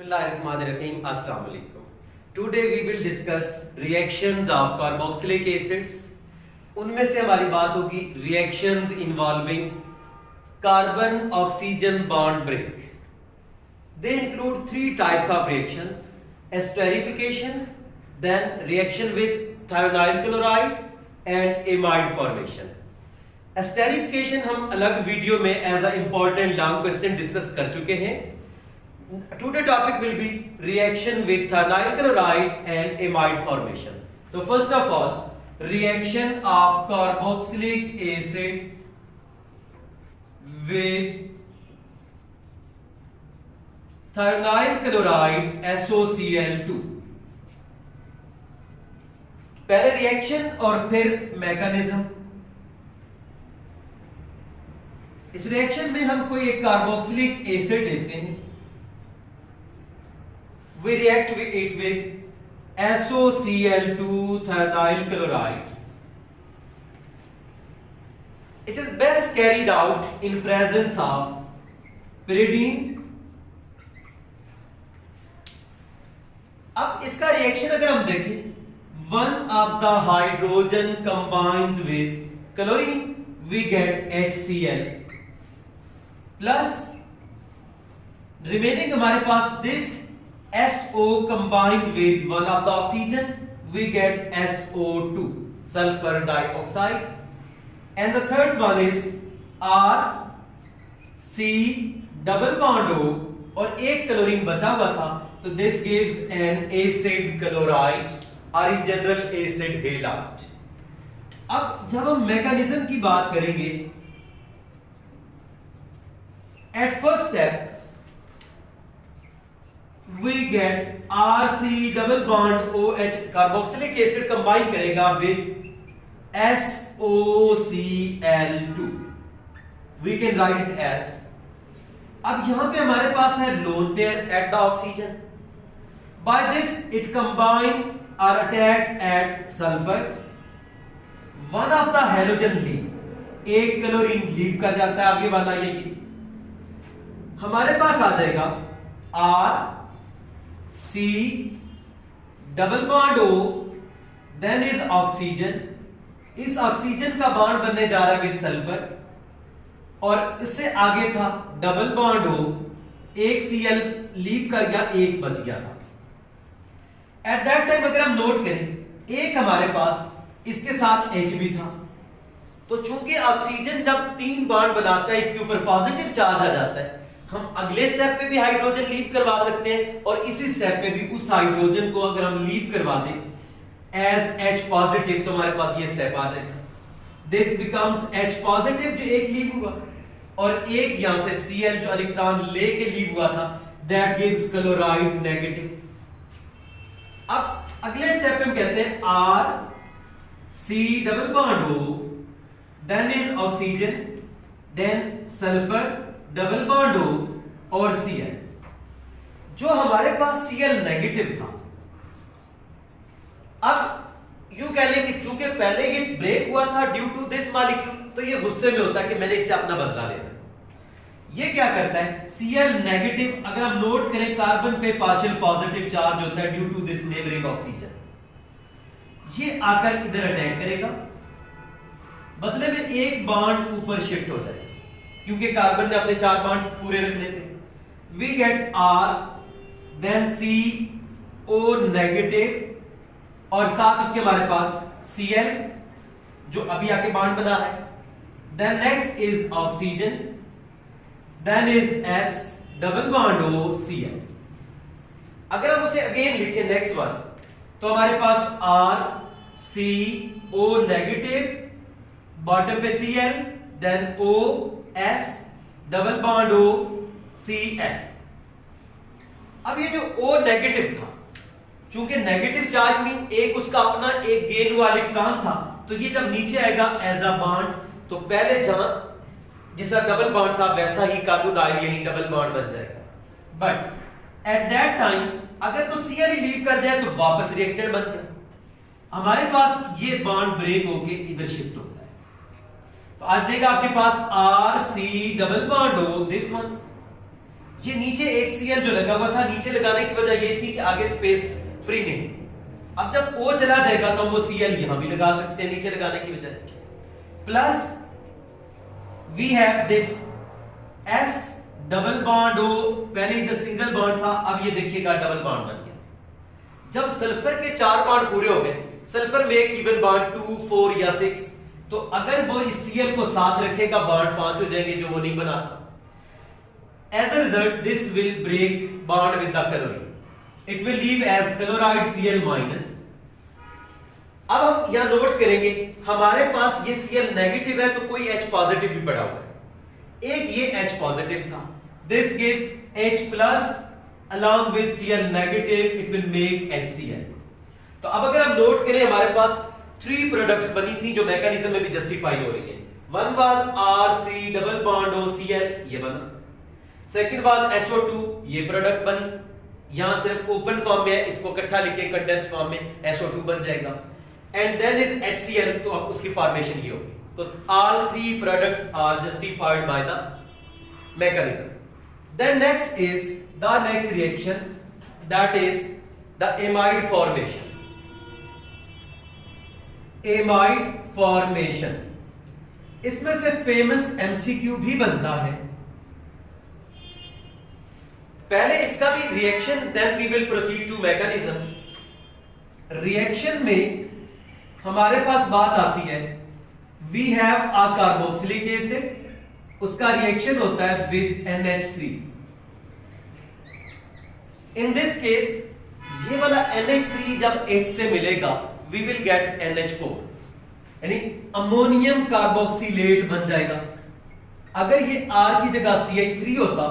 Bismillahirrahmanirrahim. Assalamu alaikum. Today we will discuss reactions of carboxylic acids. उनमें से हमारी बात होगी reactions involving carbon oxygen bond break. They include three types of reactions: esterification, then reaction with thionyl chloride and amide formation. esterification हम अलग video में as a important long question discuss कर चुके हैं. Today topic will be reaction with thionyl chloride and amide formation. So first of all, reaction of carboxylic acid with thionyl chloride SOCl2. पहले reaction और फिर mechanism. इस reaction में हम कोई एक कार्बोक्सिलिक एसिड लेते हैं. We react with it with SOCl2 thionyl chloride. It is best carried out in presence of pyridine. अब इसका रिएक्शन अगर हम देखें, one of the hydrogen combines with chlorine, we get HCl plus remaining हमारे पास this SO combined with one of the oxygen, we get SO2, sulfur dioxide, and the third one is R C double bond O और एक chlorine बचा हुआ था, तो this gives an acid chloride or in general acid halide. अब जब हम mechanism की बात करेंगे, at first step we get RC double bond OH carboxylic acid combine करेगा with SOCl2. We can write it as. अब यहां पे हमारे पास है lone pair at the oxygen. By this it combine or attack at sulfur. One of the halogen leave. एक chlorine leave कर जाता है, आगे वाला यही. हमारे पास आ जाएगा R C double bond O, then is oxygen. इस ऑक्सीजन का बॉन्ड बनने जा रहा है विद सल्फर, और इससे आगे था डबल बॉन्ड O, एक Cl लीव कर गया, एक बच गया था. एट दैट टाइम अगर हम नोट करें, एक हमारे पास इसके साथ H भी था, तो चूंकि ऑक्सीजन जब तीन बॉन्ड बनाता है इसके ऊपर पॉजिटिव चार्ज आ जाता है, हम अगले स्टेप पे भी हाइड्रोजन लीव करवा सकते हैं, और इसी स्टेप पे भी उस हाइड्रोजन को अगर हम लीव करवा दें एज H पॉजिटिव, तो हमारे पास ये स्टेप आ जाएगा. दिस बिकम्स H पॉजिटिव जो एक लीव हुआ, और एक यहां से Cl जो इलेक्ट्रॉन लेके लीव हुआ था, दैट गिव्स क्लोराइड नेगेटिव. अब अगले स्टेप पे हम कहते हैं R C double bond O, then is oxygen, then sulphur double bond O और Cl. जो हमारे पास Cl नेगेटिव था, अब यूं कह लें कि चूंकि पहले ही ब्रेक हुआ था ड्यू टू दिस मॉलिक्यूल, तो ये गुस्से में होता है कि मैंने इससे अपना बदला लेना. ये क्या करता है, Cl नेगेटिव अगर हम नोट करें, कार्बन पे पार्शियल पॉजिटिव चार्ज होता है due to this neighbouring oxygen. ये आकर इधर अटैक करेगा, बदले में एक बॉन्ड ऊपर शिफ्ट हो जाएगा, क्योंकि कार्बन ने अपने चार बॉन्ड्स पूरे रखने थे. We get R, then CO negative, और साथ उसके हमारे पास Cl जो अभी आके बॉन्ड बना है. Then next is oxygen, then is S double bond O Cl. अगर हम उसे अगेन लिखें नेक्स्ट वन, तो हमारे पास R CO नेगेटिव, बॉटम पे Cl, then O S double bond O Cl. अब ये जो O नेगेटिव था, चूंकि नेगेटिव चार्ज मीन एक उसका अपना एक गेन हुआ इलेक्ट्रॉन था, तो ये जब नीचे आएगा एज अ बॉन्ड, तो पहले जहां जिसका डबल बॉन्ड था वैसा ही कार्बोनाइल यानी डबल बॉन्ड बन जाएगा. बट एट दैट टाइम अगर तो Cl लीव कर जाए तो वापस रिएक्टेड बनकर हमारे पास ये बॉन्ड ब्रेक होके इधर शिफ्ट होता है. तो आ जाएगा आपके पास R C double bond O, this one. ये नीचे एक Cl जो लगा हुआ था, नीचे लगाने की वजह ये थी कि आगे स्पेस फ्री नहीं थी। अब जब O चला जाएगा तो हम वो Cl यहां भी लगा सकते हैं नीचे लगाने की वजह। Plus we have this S double bond O, पहले इधर सिंगल बॉन्ड था, अब ये देखिएगा डबल बॉन्ड बन गया। जब सल्फर के 4 बॉन्ड पूरे हो गए, सल्फर में एक गिवन बॉन्ड 2, 4 या 6, तो अगर वो इस Cl को साथ रखेगा बॉन्ड 5 हो जाएंगे जो वो नहीं बनाता। As a result, this will break bond with the chlorine. It will leave as chloride Cl minus. अब हम यहां नोट करेंगे, हमारे पास ये Cl नेगेटिव है तो कोई H पॉजिटिव भी पड़ा हुआ है। एक ये H पॉजिटिव था, this give H plus along with Cl negative, it will make HCl. तो अब अगर हम नोट करें, हमारे पास 3 प्रोडक्ट्स बनी थी जो मैकेनिज्म में भी जस्टिफाई हो रही है। One was RC double bond OCl, ये बना। सेकंड वाज SO2, ये प्रोडक्ट बनी। यहां सिर्फ ओपन फॉर्म में है, इसको इकट्ठा लिखे कंडेंस फॉर्म में SO2 बन जाएगा। एंड देन इज HCl, तो अब उसकी फॉर्मेशन ये होगी। तो all 3 products are justified by the mechanism. Then next is the next reaction, that is the amide formation. amide formation, इसमें से फेमस MCQ भी बनता है। पहले इसका भी reaction, then we will proceed to mechanism. Reaction में हमारे पास बात आती है, we have a carboxylic acid, उसका रिएक्शन होता है with NH3। In this case ये वाला NH3 जब H से मिलेगा, वी विल गेट NH4, यानी अमोनियम कार्बोक्सिलेट बन जाएगा। अगर ये R की जगह CH3 होता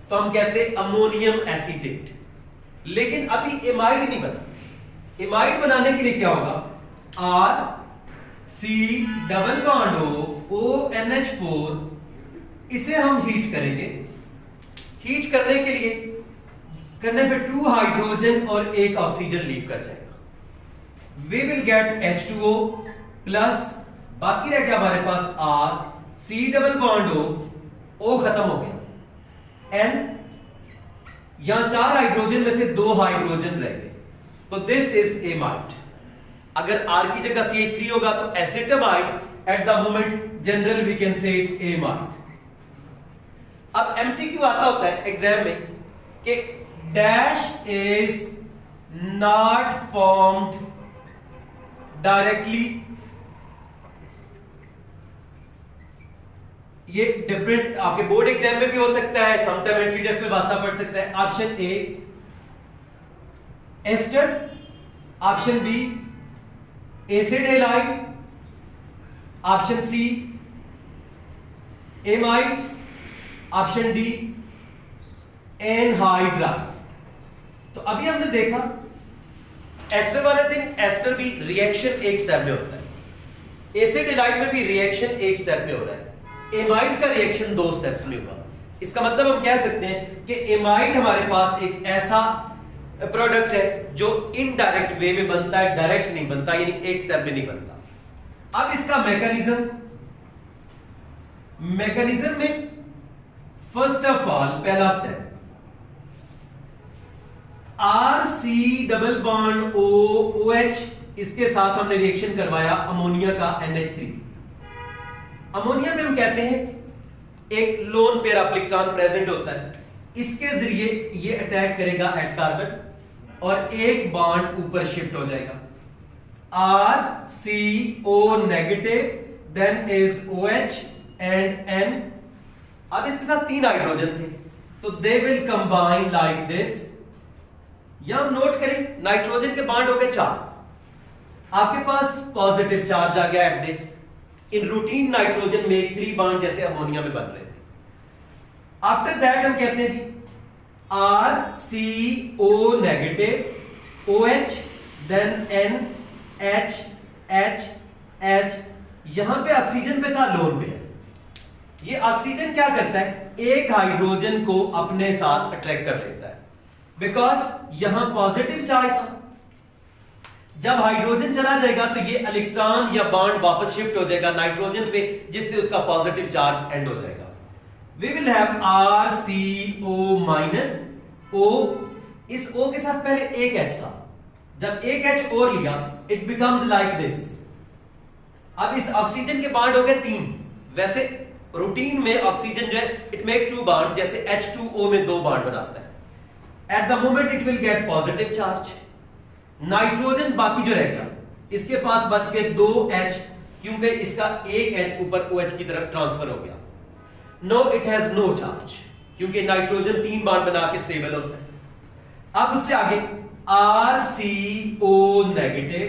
तो हम कहते अमोनियम एसीटेट। लेकिन अभी एमाइड नहीं बना। एमाइड बनाने के लिए क्या होगा, RC डबल बॉन्ड ONH4, इसे हम हीट करेंगे। हीट करने के लिए करने पे 2 हाइड्रोजन और 1 ऑक्सीजन लीव कर जाएगा। We will gate H2O plus, बाकी रह गया हमारे पास RC डबल बॉन्ड O खत्म हो गया, N, यहां 4 हाइड्रोजन में से 2 हाइड्रोजन रह गए, तो दिस इज एमाइड। अगर R की जगह CH3 होगा तो acetamide, at the moment general we can say it amide. अब MCQ आता होता है एग्जाम में कि dash is not formed directly, ये डिफरेंट आपके बोर्ड एग्जाम में भी हो सकता है, समटाइम एंट्री टेस्ट में भाषा पढ़ सकता है। Option A ester, option B acid halide, option C amide, option D anhydride. तो अभी हमने देखा एस्टर वाले दिन, एस्टर भी रिएक्शन एक स्टेप में होता है, एसिड हैलाइड में भी रिएक्शन एक स्टेप में हो रहा है, एमाइड का रिएक्शन 2 स्टेप्स में होगा। इसका मतलब हम कह सकते हैं कि एमाइड हमारे पास एक ऐसा प्रोडक्ट है जो इनडायरेक्ट वे में बनता है, डायरेक्ट नहीं बनता, यानी एक स्टेप में नहीं बनता। अब इसका मैकेनिज्म में फर्स्ट ऑफ ऑल पहला step, RC double bond OH, इसके साथ हमने रिएक्शन करवाया अमोनिया का NH3। अमोनिया में हम कहते हैं एक lone pair of electron present होता है, इसके जरिए ये अटैक करेगा एट कार्बन और एक बॉन्ड ऊपर शिफ्ट हो जाएगा। RCO negative, then is OH and N। अब इसके साथ 3 हाइड्रोजन थे, तो they will combine like this. यहां हम नोट करें, नाइट्रोजन के बॉन्ड हो गए 4, आपके पास पॉजिटिव चार्ज आ गया at this. In routine nitrogen में 3 बॉन्ड जैसे अमोनिया में बन रहे थे। आफ्टर दैट हम कहते हैं जी RCO negative, OH, then N, H, H, H, यहां पे ऑक्सीजन पे था लोन पे। ये ऑक्सीजन क्या करता है, एक हाइड्रोजन को अपने साथ अट्रैक्ट कर लेता है, बिकॉज यहां पॉजिटिव चार्ज था। जब हाइड्रोजन चला जाएगा तो ये इलेक्ट्रॉन या बॉन्ड वापस शिफ्ट हो जाएगा नाइट्रोजन पे, जिससे उसका पॉजिटिव चार्ज एंड हो जाएगा। we will have RCO minus O. इस O के साथ पहले एक H था, जब एक H और लिया it becomes like this. अब इस ऑक्सीजन के बॉन्ड हो गए 3. वैसे रूटीन में ऑक्सीजन जो है इट मेक 2 बॉन्ड, जैसे H2O में 2 बॉन्ड बनाता है. Eight the moment it will get positive charge. Nitrogen बाकी जो रह गया, इसके पास बच गए 2 H, क्योंकि इसका एक H ऊपर OH की तरफ ट्रांसफर हो गया. No it has no charge, क्योंकि नाइट्रोजन 3 बॉन्ड बना के स्टेबल होता है. अब उससे आगे RCO negative,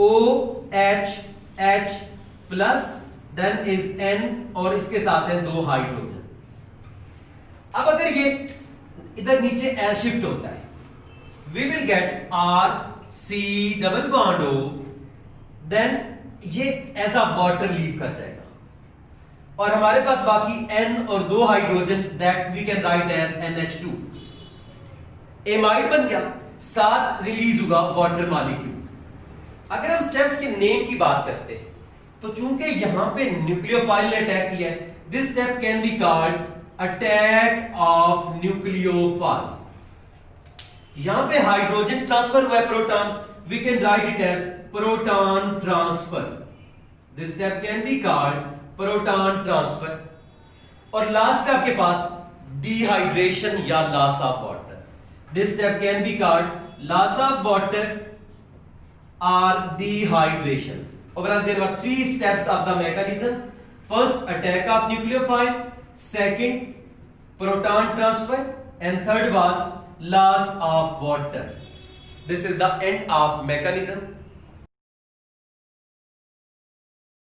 OH H plus, then is N, और इसके साथ है 2 हाइड्रोजन. अब अगर ये इधर नीचे एल शिफ्ट होता है, we will get RC double bond O, then ये एज अ वाटर लीव कर जाएगा, और हमारे पास बाकी N और 2 हाइड्रोजन, that we can write as NH2. Amide बन गया, साथ रिलीज हुआ वाटर मॉलिक्यूल. अगर हम स्टेप्स के नेम की बात करते हैं, तो चूंकि यहां पे न्यूक्लियोफाइल ने अटैक किया है, this step can be called attack of nucleophile. यहां पे हाइड्रोजन ट्रांसफर हुआ है proton, we can write it as proton transfer. This step can be called proton transfer. और लास्ट पे आपके पास डिहाइड्रेशन या loss of water. This step can be called loss of water or dehydration. Overall, there were 3 steps of the mechanism. First, attack of nucleophile. Second, proton transfer. And third was loss of water. This is the end of mechanism.